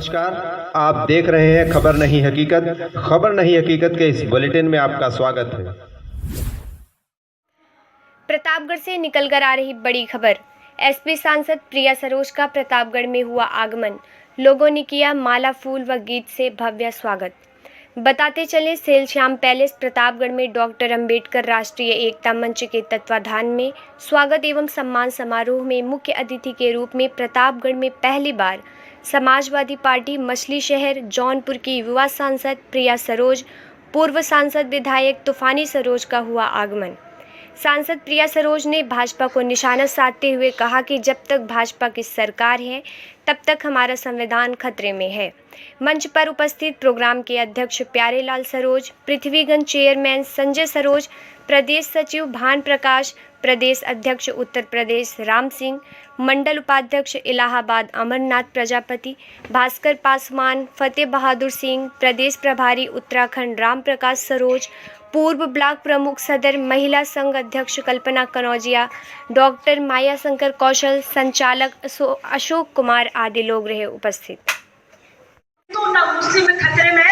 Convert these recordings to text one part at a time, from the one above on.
नमस्कार, आप देख रहे हैं खबर नहीं हकीकत। खबर नहीं हकीकत के इस बुलेटिन में आपका स्वागत है। प्रतापगढ़ से निकलकर आ रही बड़ी खबर। एसपी सांसद प्रिया सरोज का प्रतापगढ़ में हुआ आगमन। लोगों ने किया माला फूल व गीत से भव्य स्वागत। बताते चले, सेल श्याम पैलेस प्रतापगढ़ में डॉक्टर अंबेडकर राष्ट्रीय एकता मंच के तत्वाधान में स्वागत एवं सम्मान समारोह में मुख्य अतिथि के रूप में प्रतापगढ़ में पहली बार समाजवादी पार्टी मछली शहर जौनपुर की युवा सांसद प्रिया सरोज, पूर्व सांसद विधायक तूफानी सरोज का हुआ आगमन। सांसद प्रिया सरोज ने भाजपा को निशाना साधते हुए कहा कि जब तक भाजपा की सरकार है तब तक हमारा संविधान खतरे में है। मंच पर उपस्थित प्रोग्राम के अध्यक्ष प्यारेलाल सरोज, पृथ्वीगंज चेयरमैन संजय सरोज, प्रदेश सचिव भान प्रकाश, प्रदेश अध्यक्ष उत्तर प्रदेश राम सिंह, मंडल उपाध्यक्ष इलाहाबाद अमरनाथ प्रजापति, भास्कर पासवान, फतेह बहादुर सिंह, प्रदेश प्रभारी उत्तराखंड राम प्रकाश सरोज, पूर्व ब्लॉक प्रमुख सदर महिला संघ अध्यक्ष कल्पना कनौजिया, डॉक्टर माया शंकर कौशल, संचालक अशोक कुमार आदि लोग रहे उपस्थित। तो ना मुस्लिम खतरे में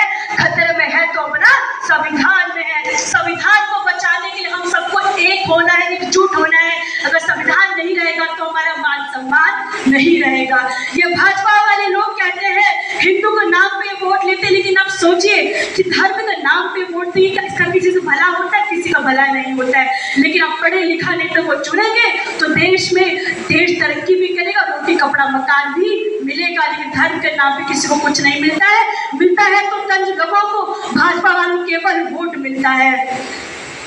है तो अपना संविधान में है। संविधान को बचाने के लिए हम सबको एक होना है, एकजुट होना है। अगर संविधान नहीं रहेगा तो हमारा मान सम्मान नहीं रहेगा। ये भाजपा वाले लोग कहते हैं हिंदू के नाम पे वोट लेते, लेकिन आप सोचिए कि धर्म के नाम पे वोट देंगे, क्या इसका किसी से भला होता है? किसी का भला नहीं होता है। लेकिन आप पढ़े लिखा नेता को चुनेंगे तो देश तरक्की भी करेगा, रोटी कपड़ा मकान भी मिलेगा। लेकिन धर्म के नाम पे किसी को कुछ नहीं मिलता है तो तंज लोगों को भाजपा वालों केवल वोट मिलता है।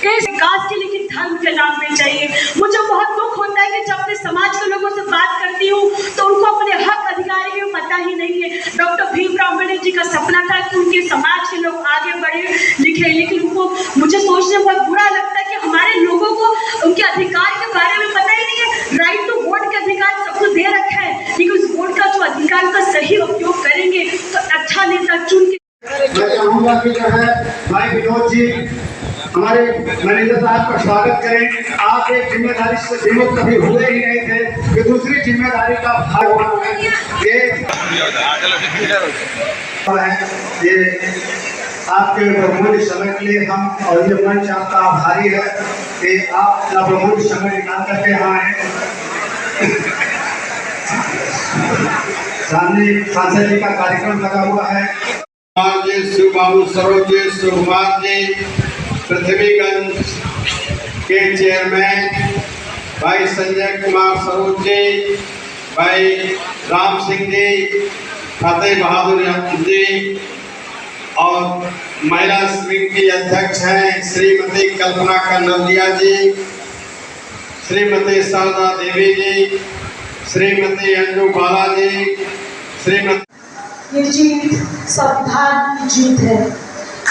इस विकास के लिए धर्म के नाम पे चाहिए। मुझे बहुत दुख होता है कि जब मैं समाज के लोगों से बात करती हूँ तो उनको अपने हक अधिकार के पता ही नहीं है। डॉक्टर भीमराव अम्बेडकर जी का सपना था कि उनके समाज के लोग आगे बढ़े लिखे, लेकिन उनको मुझे सोचने बहुत बुरा लगता है कि हमारे लोगों को उनके अधिकार के बारे में पता ही नहीं है। राइट टू वोट के अधिकार सबको दे रखा है, लेकिन उस वोट का जो अधिकार का सही उपयोग करेंगे तो अच्छा नेता चुन के। मैं चाहूंगा कि जो है भाई विनोद जी हमारे मैनेजर साहब का स्वागत करें। आप एक जिम्मेदारी से विमुक्त कभी हुए ही नहीं थे, ये दूसरी जिम्मेदारी का भाग होना है। ये आपके बहुमूल्य समय के लिए हम और ये मंच आपका आभारी है कि आप अपना बहुमूल्य समय निकाल करके यहाँ आए। सामने सांसद जी का कार्यक्रम लगा हुआ है। शिव बाबू सरोज जी, सुकुमार जी, पृथ्वीगंज के चेयरमैन भाई संजय कुमार सरोज जी, भाई राम सिंह जी, फतेह बहादुर जी और महिला संघ की अध्यक्ष हैं श्रीमती कल्पना कनौजिया जी, श्रीमती शारदा देवी जी, श्रीमती अंजू बाला जी, श्रीमती। ये जीत संविधान की जीत है,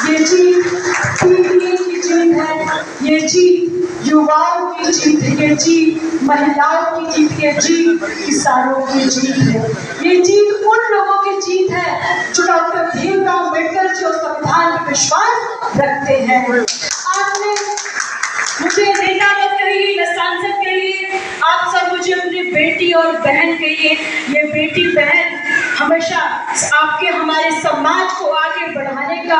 ये जीत पीढ़ी की जीत है, ये जीत युवाओं की जीत है, ये जीत महिलाओं की जीत है, जीत किसानों की जीत है। ये जीत उन लोगों की जीत है जो डॉक्टर भीमराव अम्बेडकर जी और संविधान में विश्वास रखते हैं। आपने मुझे नेता मत कहिए, न सांसद कहिए, आप सब मुझे अपनी बेटी और बहन कहिए। ये बेटी बहन हमेशा आपके हमारे समाज को आगे बढ़ाने का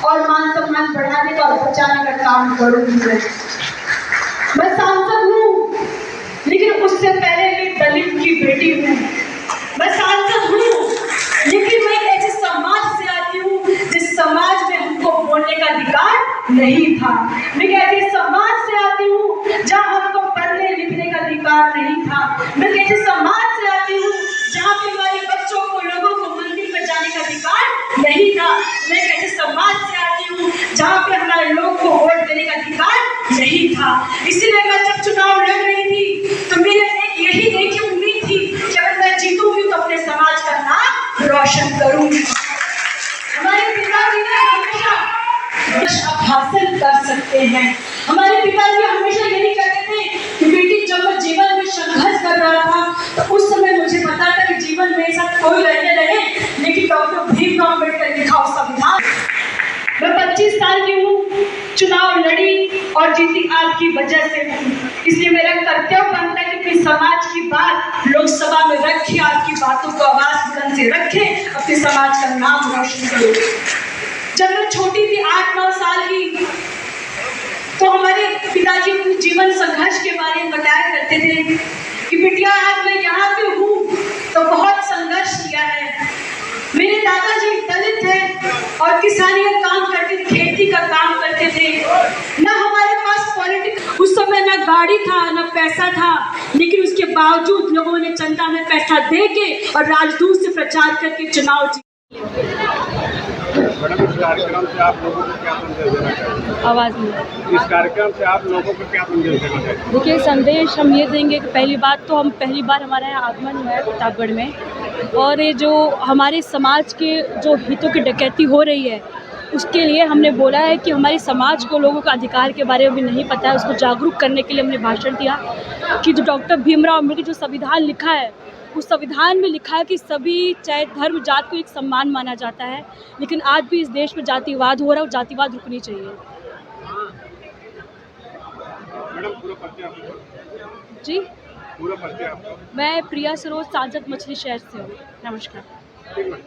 और मान सम्मान बढ़ाने का और बचाने का काम करूंगी। मैं सांसद हूँ, लेकिन उससे पहले मैं दलित की बेटी हूँ। मैं सांसद हूँ, लेकिन मैं ऐसे समाज से आती हूँ जिस समाज में हमको बोलने का अधिकार नहीं था। मैं ऐसे समाज से आती हूँ जहाँ हमको पढ़ने लिखने का अधिकार नहीं था। मैं ऐसे समाज से आती हूँ जहाँ पे हमारे बच्चों को, लोगों को मंदिर में जाने का अधिकार नहीं था। मैं ऐसे समाज से आती हूँ जहाँ पे हमारे लोग को वोट देने का अधिकार नहीं था। इसीलिए मैं जब चुनाव लड़ रही थी तो मेरे यही एक ही उम्मीद थी कि अगर मैं जीतूंगी तो अपने समाज का नाम रोशन करूंगी। हमारे पिताजी ने हमेशा आप हासिल कर सकते हैं। हमारे पिताजी हमेशा यही कहते थे कि बेटी जब मैं जीवन में संघर्ष कर रहा था तो उस समय मुझे पता था कि जीवन में साथ कोई रहने रहे, लेकिन डॉक्टर भीमराव अम्बेडकर लिखा संविधान। मैं 25 साल की हूँ, चुनाव लड़ी और जीती आपकी वजह से हूँ। इसलिए मेरा कर्तव्य बनता है कि समाज की बात लोग सभा में रखें, आपकी बातों को आवाज बुलंद से रखें, अपने समाज का नाम रोशन करें। जब मैं छोटी थी 8-9 साल की, तो हमारे पिताजी अपने जीवन संघर्ष के बारे में बताया करते थे कि बिटिया आज मैं यहाँ पे हूँ तो बहुत संघर्ष किया है। मेरे दादाजी दलित थे और किसानी का काम करते, खेती का काम करते थे। ना हमारे पास पॉलिटिक्स, उस समय ना गाड़ी था ना पैसा था, लेकिन उसके बावजूद लोगों ने चंदा में पैसा दे के और राजदूत से प्रचार करके चुनाव जीते। मैडम, इस कार्यक्रम से आप लोगों को क्या संदेश देना चाहिए? आवाज़ नहीं। इस कार्यक्रम से आप लोगों को क्या संदेश देना चाहिए? देखिए, संदेश हम ये देंगे कि पहली बार हमारा यहाँ आगमन हुआ है प्रतापगढ़ में, और ये जो हमारे समाज के जो हितों की डकैती हो रही है, उसके लिए हमने बोला है कि हमारे समाज को लोगों का अधिकार के बारे में भी नहीं पता है, उसको जागरूक करने के लिए हमने भाषण दिया कि जो डॉक्टर भीमराव अम्बेडकर जो संविधान लिखा है, उस संविधान में लिखा है कि सभी, चाहे धर्म जात को एक सम्मान माना जाता है, लेकिन आज भी इस देश में जातिवाद हो रहा है और जातिवाद रुकनी चाहिए। मैडम, पूरा परिचय आपको? जी, पूरा परिचय आपको? मैं प्रिया सरोज, सांसद मछली शहर से हूँ। नमस्कार। ठीक है।